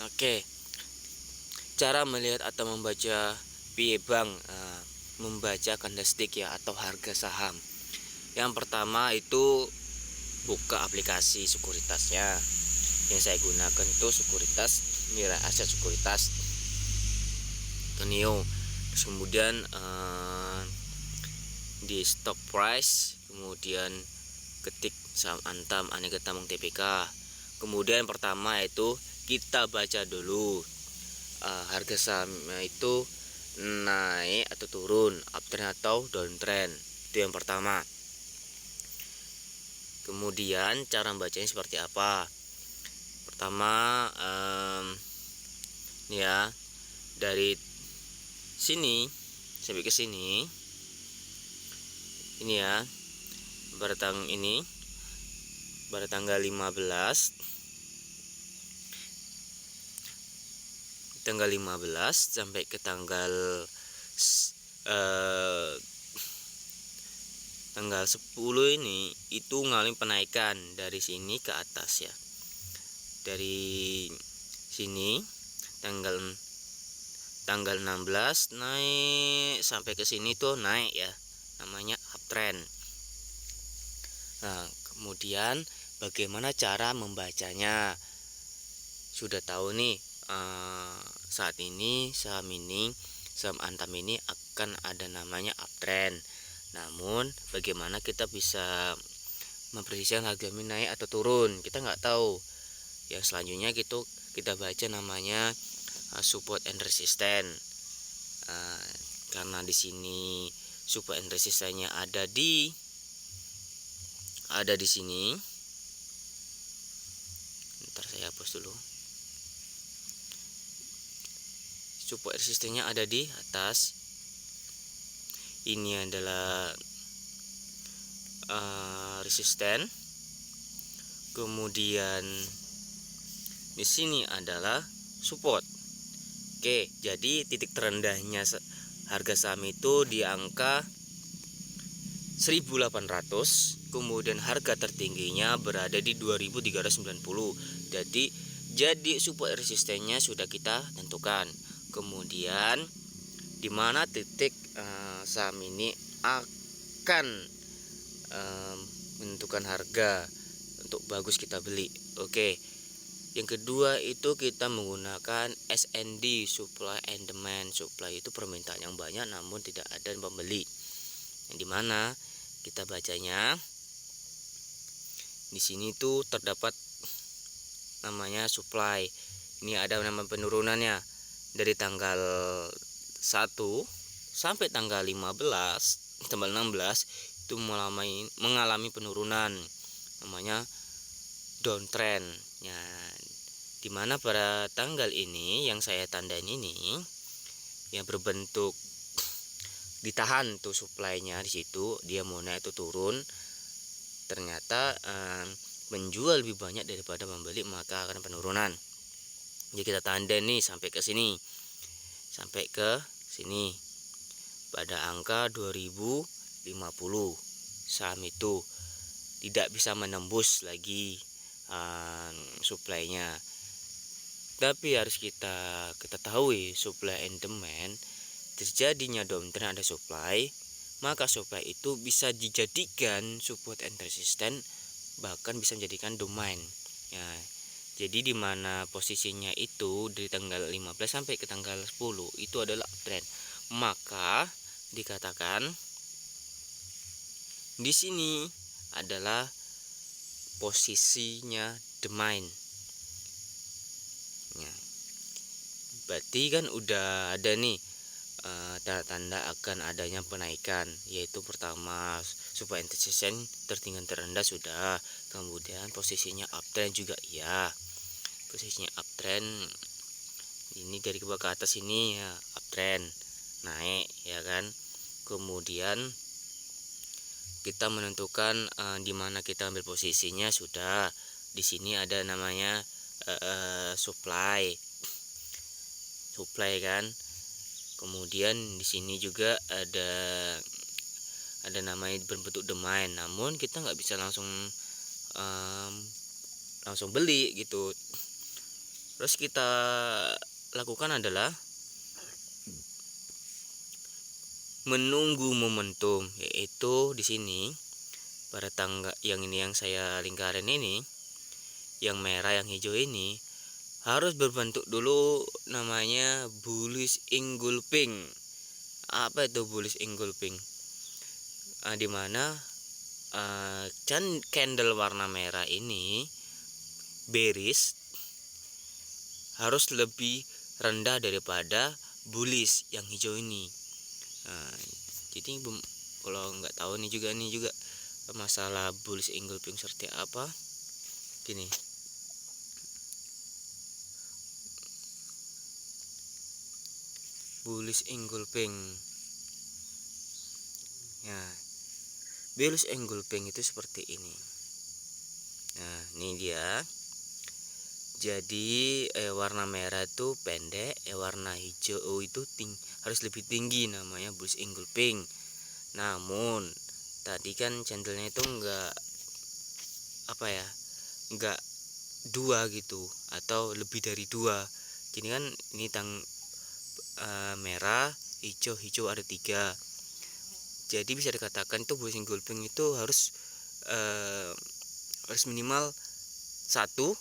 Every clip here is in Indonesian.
Oke, cara melihat atau membaca PE Bank, membaca candlestick ya atau harga saham. Yang pertama itu buka aplikasi sekuritasnya. Yang saya gunakan itu sekuritas Mira Aset Sekuritas Teneo. Terus kemudian di stock price, kemudian ketik saham Antam Aneka Tambang TPK. Kemudian pertama itu kita baca dulu harga saham itu naik atau turun, uptrend atau downtrend. Itu yang pertama. Kemudian cara membacanya seperti apa? Pertama ya, dari sini sampai ke sini ini ya, pada tanggal 15 sampai ke tanggal 10 ini itu mengalami penaikan dari sini ke atas ya. Dari sini tanggal 16 naik sampai ke sini tuh naik ya, namanya uptrend. Nah, kemudian bagaimana cara membacanya? Sudah tahu nih, saat ini saham Antam ini akan ada namanya uptrend. Namun bagaimana kita bisa memprediksi harga ini naik atau turun? Kita nggak tahu. Yang selanjutnya kita baca namanya support and resistance. Karena di sini support and resistance-nya ada di sini. Ntar saya hapus dulu. Support resistance-nya ada di atas. Ini adalah resisten. Kemudian di sini adalah support. Oke, jadi titik terendahnya harga saham itu di angka 1800, kemudian harga tertingginya berada di 2390. Jadi support resistennya sudah kita tentukan. Kemudian di mana titik saham ini akan menentukan harga untuk bagus kita beli. Oke. Yang kedua itu kita menggunakan SND, supply and demand. Supply itu permintaan yang banyak namun tidak ada pembeli. Yang dimana kita bacanya di sini tuh terdapat namanya supply. Ini ada nama penurunannya dari tanggal 1 sampai tanggal 16 itu mengalami penurunan, namanya downtrend ya. Dimana pada tanggal ini yang saya tandain ini yang berbentuk ditahan tuh supply-nya di situ, dia mau naik atau turun, ternyata menjual lebih banyak daripada membeli, maka akan penurunan. Jadi kita tanda nih sampai ke sini pada angka 2050 saham itu tidak bisa menembus lagi supply-nya. Tapi harus kita ketahui supply and demand. Terjadinya downtrend ada supply, maka supply itu bisa dijadikan support and resistance, bahkan bisa menjadikan domain ya. Jadi di mana posisinya itu dari tanggal 15 sampai ke tanggal 10 itu adalah uptrend, maka dikatakan di sini adalah posisinya domain ya. Berarti kan udah ada nih tanda-tanda akan adanya penaikan, yaitu pertama supply and resistance tertinggi terendah sudah, kemudian posisinya uptrend juga iya. Posisinya uptrend ini dari bawah ke atas ini ya, uptrend naik ya kan. Kemudian kita menentukan di mana kita ambil posisinya sudah. Di sini ada namanya supply kan. Kemudian di sini juga ada namanya berbentuk domain, namun kita nggak bisa langsung beli gitu. Terus kita lakukan adalah menunggu momentum, yaitu di sini pada tangga yang ini, yang saya lingkarin ini, yang merah yang hijau ini harus berbentuk dulu namanya bullish engulfing. Apa itu bullish engulfing? Dimana candle warna merah ini bearish harus lebih rendah daripada bullish yang hijau ini. Jadi kalau nggak tahu nih juga masalah bullish engulfing seperti apa, gini. Bullish engulfing. Ya, bullish engulfing itu seperti ini. Nah, ini dia. Jadi warna merah itu pendek, warna hijau itu harus lebih tinggi, namanya bullish engulfing. Namun tadi kan candlenya itu enggak enggak dua gitu, atau lebih dari dua. Jadi kan ini merah, hijau ada 3. Jadi bisa dikatakan itu bullish engulfing itu harus minimal 1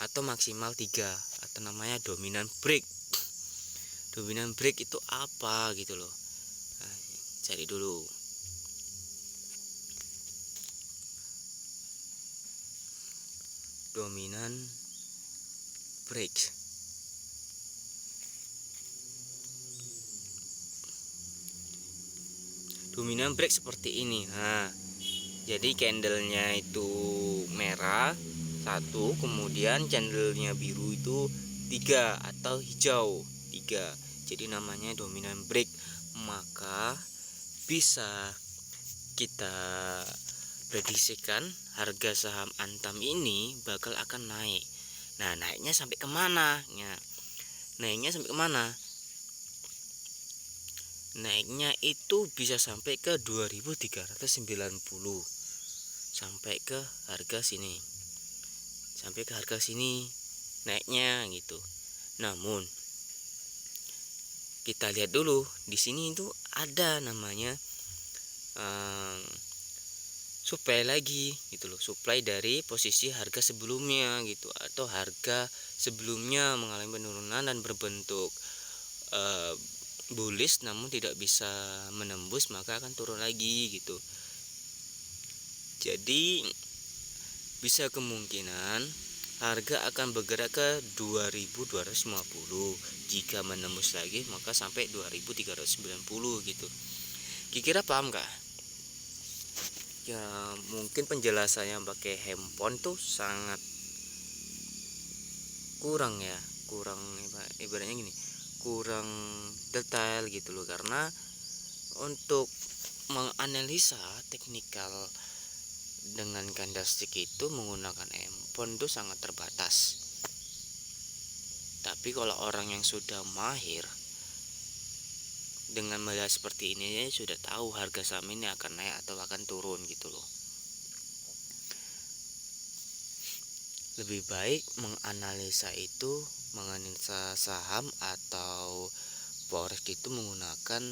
atau maksimal 3, atau namanya dominan break. Dominan break itu apa gitu loh. Nah, cari dulu. Dominan break. Dominan break seperti ini. Nah, jadi candlenya itu merah 1, kemudian candlenya biru itu 3, atau hijau 3. Jadi namanya dominan break. Maka bisa kita prediksikan harga saham Antam ini bakal akan naik. Nah, naiknya sampai kemana? Ya, naiknya sampai kemana? Naiknya itu bisa sampai ke 2390, sampai ke harga sini, naiknya gitu. Namun kita lihat dulu di sini itu ada namanya supply lagi gitu loh, supply dari posisi harga sebelumnya gitu, atau harga sebelumnya mengalami penurunan dan berbentuk bullish namun tidak bisa menembus, maka akan turun lagi gitu. Jadi bisa kemungkinan harga akan bergerak ke 2250. Jika menembus lagi maka sampai 2390 gitu. Kira-kira paham gak? Ya mungkin penjelasannya pakai handphone tuh sangat kurang ya, ibaratnya gini, kurang detail gitu loh, karena untuk menganalisa teknikal dengan candlestick itu menggunakan handphone itu sangat terbatas. Tapi kalau orang yang sudah mahir dengan melihat seperti ini, sudah tahu harga saham ini akan naik atau akan turun gitu loh. Lebih baik menganalisa saham atau forex itu menggunakan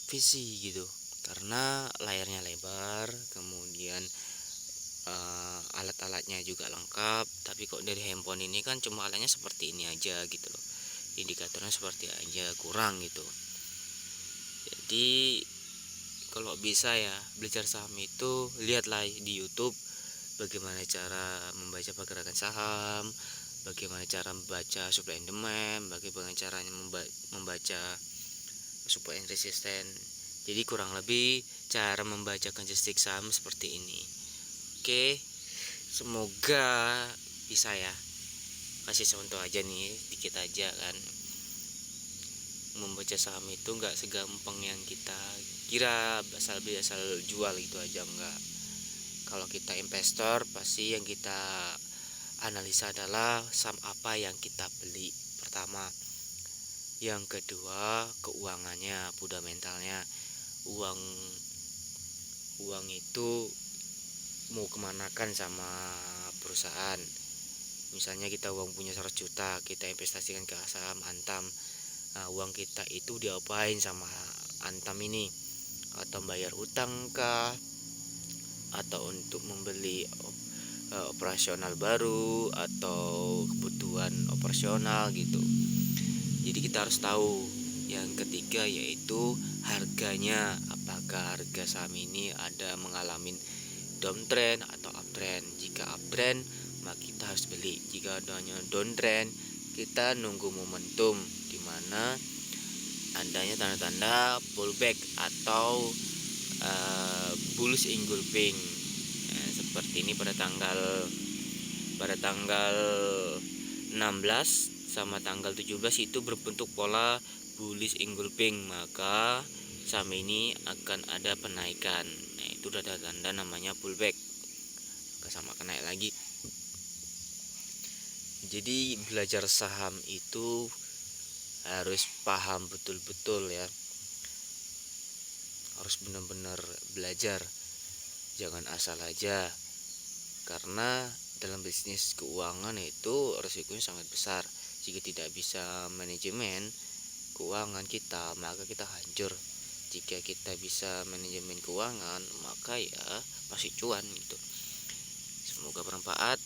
visi gitu, karena layarnya lebar, kemudian alat-alatnya juga lengkap. Tapi kok dari handphone ini kan cuma alatnya seperti ini aja gitu loh, indikatornya seperti aja, kurang gitu. Jadi kalau bisa ya belajar saham itu lihatlah di YouTube bagaimana cara membaca pergerakan saham, bagaimana cara membaca supply and demand, bagaimana caranya membaca supply and resisten. Jadi kurang lebih cara membaca candlestick saham seperti ini. Oke, semoga bisa ya. Kasih contoh aja nih, dikit aja kan. Membaca saham itu nggak segampang yang kita kira, asal beli asal jual itu aja enggak. Kalau kita investor, pasti yang kita analisa adalah saham apa yang kita beli pertama. Yang kedua, keuangannya, fundamentalnya. Uang itu mau kemanakan sama perusahaan. Misalnya kita uang punya 100 juta, kita investasikan ke saham Antam. Nah, uang kita itu diapain sama Antam ini? Atau bayar hutang kah? Atau untuk membeli operasional baru atau kebutuhan operasional gitu. Jadi kita harus tahu. Yang ketiga yaitu harganya, apakah harga saham ini ada mengalami downtrend atau uptrend. Jika uptrend maka kita harus beli. Jika adanya downtrend kita nunggu momentum di mana adanya tanda-tanda pullback atau bullish engulfing. Seperti ini pada tanggal 16 sama tanggal 17 itu berbentuk pola bullish engulfing, maka saham ini akan ada penaikan. Nah, itu udah ada tanda namanya pullback, maka sama akan naik lagi. Jadi belajar saham itu harus paham betul-betul ya, harus benar-benar belajar, jangan asal aja, karena dalam bisnis keuangan itu risikonya sangat besar. Jika tidak bisa manajemen keuangan kita, maka kita hancur. Jika kita bisa manajemen keuangan, maka ya pasti cuan gitu. Semoga bermanfaat.